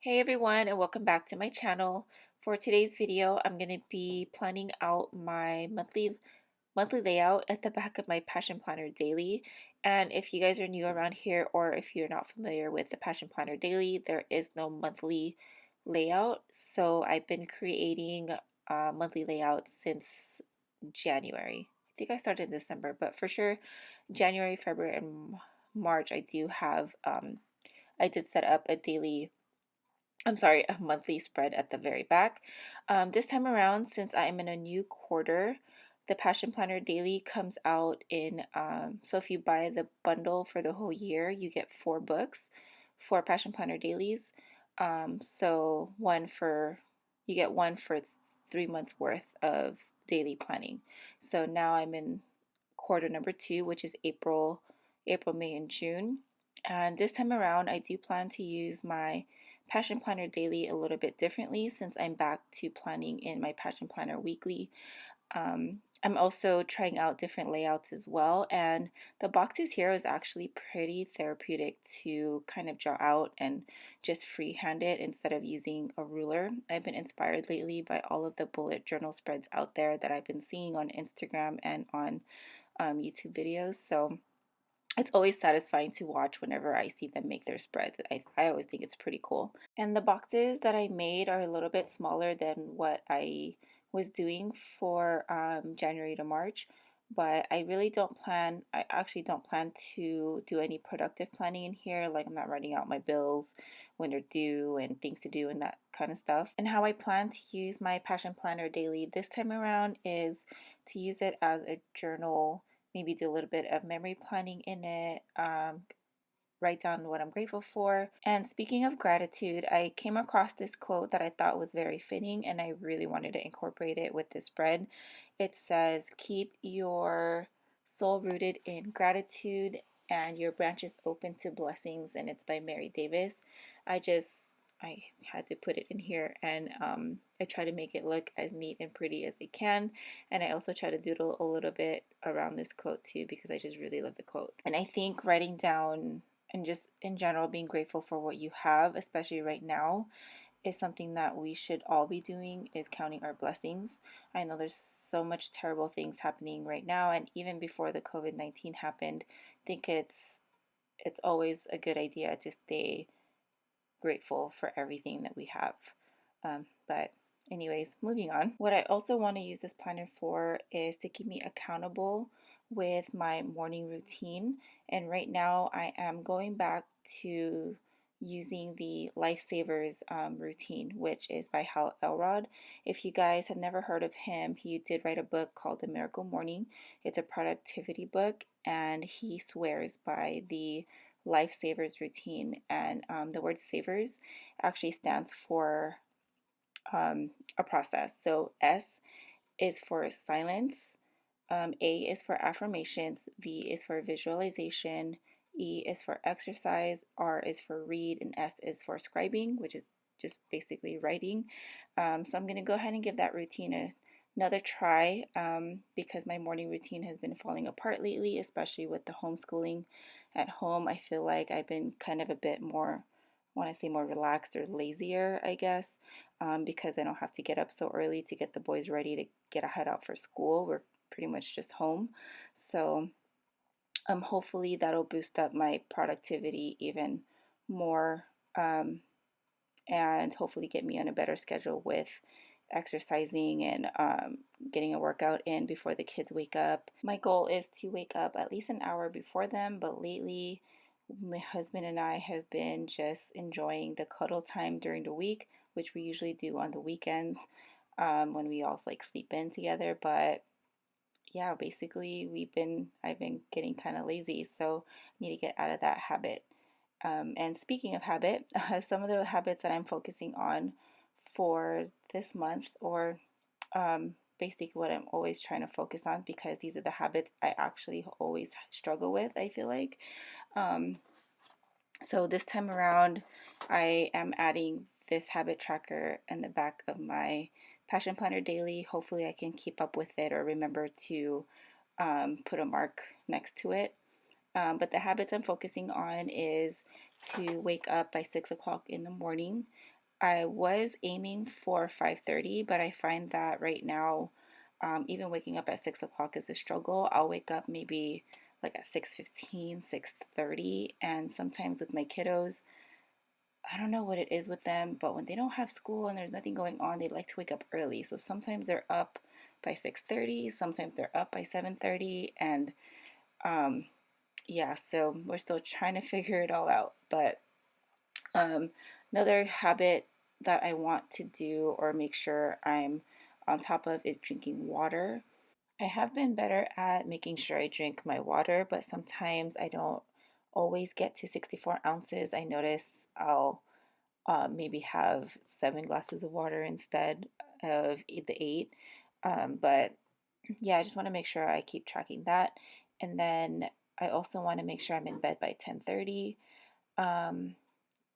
Hey everyone, and welcome back to my channel. For today's video, I'm going to be planning out my monthly layout at the back of my Passion Planner Daily. And if you guys are new around here, or if you're not familiar with the Passion Planner Daily, there is no monthly layout. So I've been creating monthly layouts since January. I think I started in December, but for sure January, February, and March I did set up a monthly spread at the very back. This time around, since I am in a new quarter, the Passion Planner Daily comes out so if you buy the bundle for the whole year, you get 4 books, 4 Passion Planner Dailies. So you get one for 3 months worth of daily planning. So now I'm in quarter number 2, which is April, May, and June. And this time around, I do plan to use my Passion Planner Daily a little bit differently since I'm back to planning in my Passion Planner Weekly. I'm also trying out different layouts as well, and the boxes here is actually pretty therapeutic to kind of draw out and just freehand it instead of using a ruler. I've been inspired lately by all of the bullet journal spreads out there that I've been seeing on Instagram and on YouTube videos, so it's always satisfying to watch whenever I see them make their spreads. I always think it's pretty cool. And the boxes that I made are a little bit smaller than what I was doing for January to March, but I actually don't plan to do any productive planning in here. Like, I'm not writing out my bills when they're due and things to do and that kind of stuff. And how I plan to use my Passion Planner Daily this time around is to use it as a journal, maybe do a little bit of memory planning in it, write down what I'm grateful for. And speaking of gratitude, I came across this quote that I thought was very fitting, and I really wanted to incorporate it with this spread. It says, "Keep your soul rooted in gratitude and your branches open to blessings," and it's by Mary Davis. I had to put it in here, and I try to make it look as neat and pretty as I can. And I also try to doodle a little bit around this quote too, because I just really love the quote. And I think writing down and just in general being grateful for what you have, especially right now, is something that we should all be doing, is counting our blessings. I know there's so much terrible things happening right now, and even before the COVID-19 happened, I think it's always a good idea to stay grateful for everything that we have. But anyways, moving on. What I also want to use this planner for is to keep me accountable with my morning routine. And right now I am going back to using the Lifesavers routine, which is by Hal Elrod. If you guys have never heard of him, he did write a book called The Miracle Morning. It's a productivity book, and he swears by the Lifesavers routine. And the word savers actually stands for a process. So S is for silence, A is for affirmations, V is for visualization, E is for exercise, R is for read, and S is for scribing, which is just basically writing. So I'm going to go ahead and give that routine another try, because my morning routine has been falling apart lately, especially with the homeschooling at home. I feel like I've been kind of a bit more, I want to say more relaxed or lazier, I guess, because I don't have to get up so early to get the boys ready to head out for school. We're pretty much just home. So hopefully that'll boost up my productivity even more, and hopefully get me on a better schedule with exercising and getting a workout in before the kids wake up. My goal is to wake up at least an hour before them, but lately my husband and I have been just enjoying the cuddle time during the week, which we usually do on the weekends, when we all like sleep in together. But yeah, basically I've been getting kind of lazy, so I need to get out of that habit. And speaking of habit, some of the habits that I'm focusing on for this month, or basically what I'm always trying to focus on, because these are the habits I actually always struggle with, I feel like. Um, so this time around, I am adding this habit tracker in the back of my Passion Planner Daily. Hopefully I can keep up with it or remember to put a mark next to it. But the habits I'm focusing on is to wake up by 6 o'clock in the morning. I was aiming for 5:30, but I find that right now, even waking up at 6 o'clock is a struggle. I'll wake up maybe like at 6:15, 6:30, and sometimes with my kiddos, I don't know what it is with them, but when they don't have school and there's nothing going on, they like to wake up early. So sometimes they're up by 6:30, sometimes they're up by 7:30, and um, yeah, so we're still trying to figure it all out. But um, another habit that I want to do or make sure I'm on top of is drinking water. I have been better at making sure I drink my water, but sometimes I don't always get to 64 ounces. I notice I'll maybe have 7 glasses of water instead of the eight. But yeah, I just want to make sure I keep tracking that. And then I also want to make sure I'm in bed by 10:30. Um,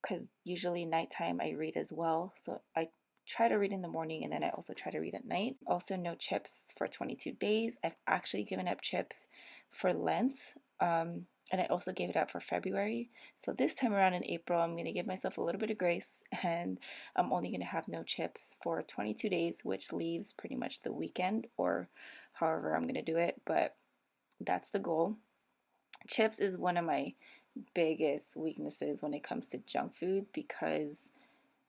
because usually nighttime I read as well. So I try to read in the morning and then I also try to read at night. Also, no chips for 22 days. I've actually given up chips for Lent. And I also gave it up for February. So this time around in April, I'm going to give myself a little bit of grace and I'm only going to have no chips for 22 days, which leaves pretty much the weekend or however I'm going to do it. But that's the goal. Chips is one of my biggest weaknesses when it comes to junk food because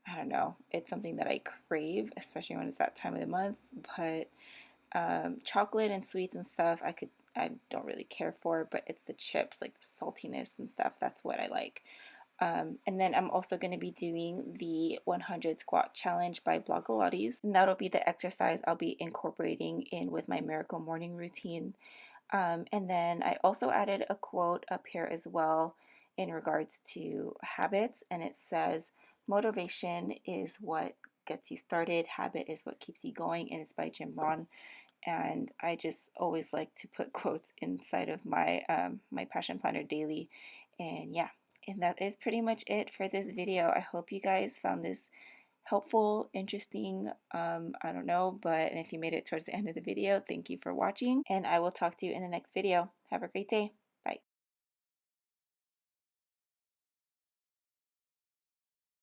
I don't know, it's something that I crave, especially when it's that time of the month. But chocolate and sweets and stuff, I don't really care for, but it's the chips, like the saltiness and stuff. That's what I like. And then I'm also going to be doing the 100 squat challenge by Blogilates, and that'll be the exercise I'll be incorporating in with my miracle morning routine. And then I also added a quote up here as well in regards to habits, and it says, motivation is what gets you started, habit is what keeps you going, and it's by Jim Rohn. And I just always like to put quotes inside of my Passion Planner daily. And yeah, and that is pretty much it for this video. I hope you guys found this helpful, interesting, I don't know, but and if you made it towards the end of the video, thank you for watching, and I will talk to you in the next video. Have a great day.